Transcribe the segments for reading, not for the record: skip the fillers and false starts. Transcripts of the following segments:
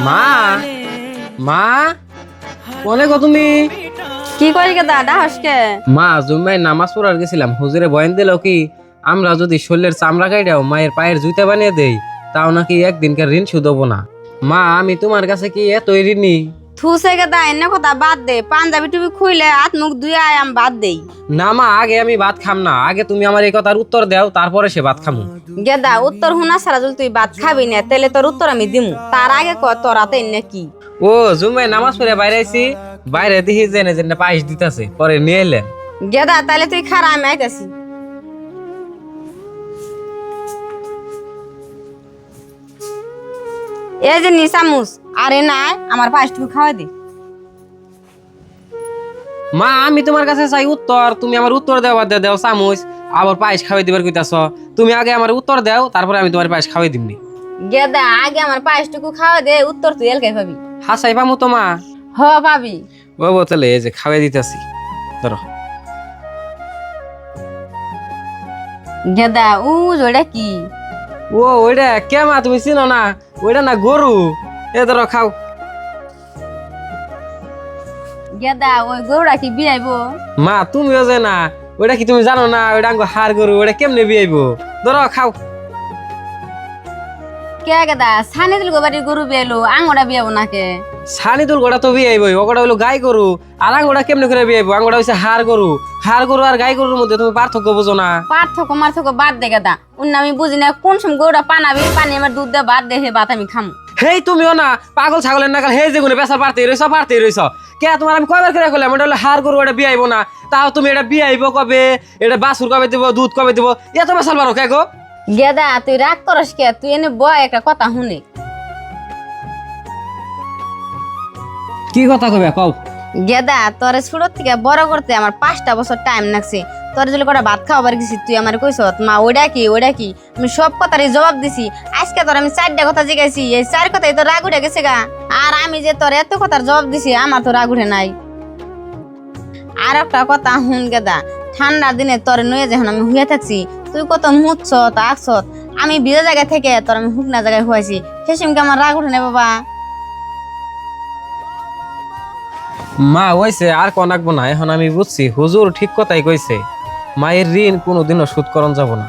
মা মা কোনে গো তুমি? কি করি কে দাদা হাসকে? মা জুম্মায় নামাজ পড়ার গেছিলাম, হুজুরে বয়ান দিল কি আমরা যদি শরীরের চামড়া কাইটাও মায়ের পায়ের জুতা বানিয়ে দেই তাও নাকি একদিনকার ঋণ শুধবো না। মা আমি তোমার কাছে কি এতই ঋণী? থুসে কে দা এনে কথা বাদ দে, পাঞ্জাবি টুপি খুইলে হাত মুখ ধুয়ে আয় আমি বাদ দেই। না মা, আগে আমি ভাত খাম না, আগে তুমি আমার এই কথার উত্তর দাও তারপরে সে ভাত খামু। গেদা উত্তর হুনা সারা যদি তুই ভাত খাবি না তাহলে তোর উত্তর আমি দিমু, তার আগে ক তোরা তো এনে কি? ও জুম্মায় নামাজ পড়ে বাইরে আইছি, বাইরে দেখি জেনে জেনে পায়েস দিতেছে, পরে নিয়ে এলেন। গেদা তাহলে তুই খারা আমি আইতাছি। এই যে নিসামুস আরে নাই আমার পায়েস টুপি খাওয়াই দে। মা আমি তোমার কাছে চাই উত্তর, তুমি আমার উত্তর দেওয়া দেও চামচ, আবার পায়েস খাওয়াই দিবার কইতাছ। তুমি আগে আমার উত্তর দাও তারপরে আমি তোমার পায়েস খাওয়াই দিমনি। গেদা আগে আমার পায়েস টুকু খাওয়াই দে, উত্তর তুই এলকাই পাবি। হাসাই পামু তো মা? হ পাবি। ও তাহলে এই যে খাওয়াই দিতেছি, ধরো। গেদা ওইটা কি? ও ওইটা কে মা, তুমি চিনো না? ওইটা না গরু, এ ধরো খাও। গেদা ওই গরুটা কি বিয়াইবো? মা তুমিও যে না, ওইটা কি তুমি জানো না? ওইটা আঙ্গ হাড় গরু, ওইটা কেমনে বিয়াইবো? ধরো খাও। কে গেদা সানি দিল বাড়ির গরু বিয়াইলো, আঙ্গটা বিয়াবো নাকে? ছানি তুল গোটা তো বিয়াইবই, ওটা হইলো গাই গরু, আর আঙ্গটা কেমনে করে বিয়াইবো? আঙ্গটা হইছে হাড় গরু। হাড় গরু আর গাই গরুর মধ্যে তুমি পার্থক্য বুঝো না? পার্থক্য মার্থক্য বাদ দে গেদা, অন্য আমি বুঝি না কোন সময় গরুটা পানাবি, পানি আমার দুধ দিয়ে বাদ দে, হে ভাত আমি খামু। হেই তুমিও না পাগল ছাগলের নাকাল, হে যে গুনে পেশা পারতেই রইছ। কে তোমার আমি কয়বার করে কইলাম এটা হলো হাড় গরু, এটা বিয়াইবো না, তাও তুমি এটা বিয়াইবো কবে? এটা বাছুর কবে দিব, দুধ কবে দিব, এত বেসাল পারো কে গো? গেদা তুই রাগ করস কে? তুই এনে বয় একটা কথা শুনে। কি কথা কবে কও? গেদা তোর ছোট থেকে বড় করতে আমার 5টা বছর টাইম লাগছে। তোর যদি কটা ভাত খাওয়াবার গেছি তুই আমার কইস মা ওইটা কি ওইটা কি, আমি সব কথারই জবাব দিছি। আজকে তোর আমি 4টা কথা জিজ্ঞাসি, এই 4 কথাই তো রাগ উঠে গেছে গা। আর আমি যে তোর এত কথার জবাব দিছি আমার তো রাগ উঠে নাই। আর একটা কথা শুন গেদা, ঠান্ডা দিনে তোর নয়ে যখন আমি হুয়ে থাকছি তুই কত মুচ্ছ আকছত, আমি ভিজে জায়গা থেকে তোর আমি হুকনা জায়গায় হুয়াইছি, সে সময় আমার রাগ উঠে না বাবা? মা হইছে আর কনাকবো না, এখন আমি বুঝছি হুজুর ঠিক কথাই কইছে, মায়ের ঋণ কোনোদিনও শোধ করন যাব না।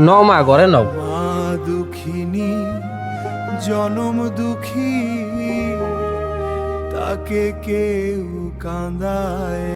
ন মা ঘরে নও। মা দুঃখিনী জনম দুঃখী, তাকে কেউ কাঁদায়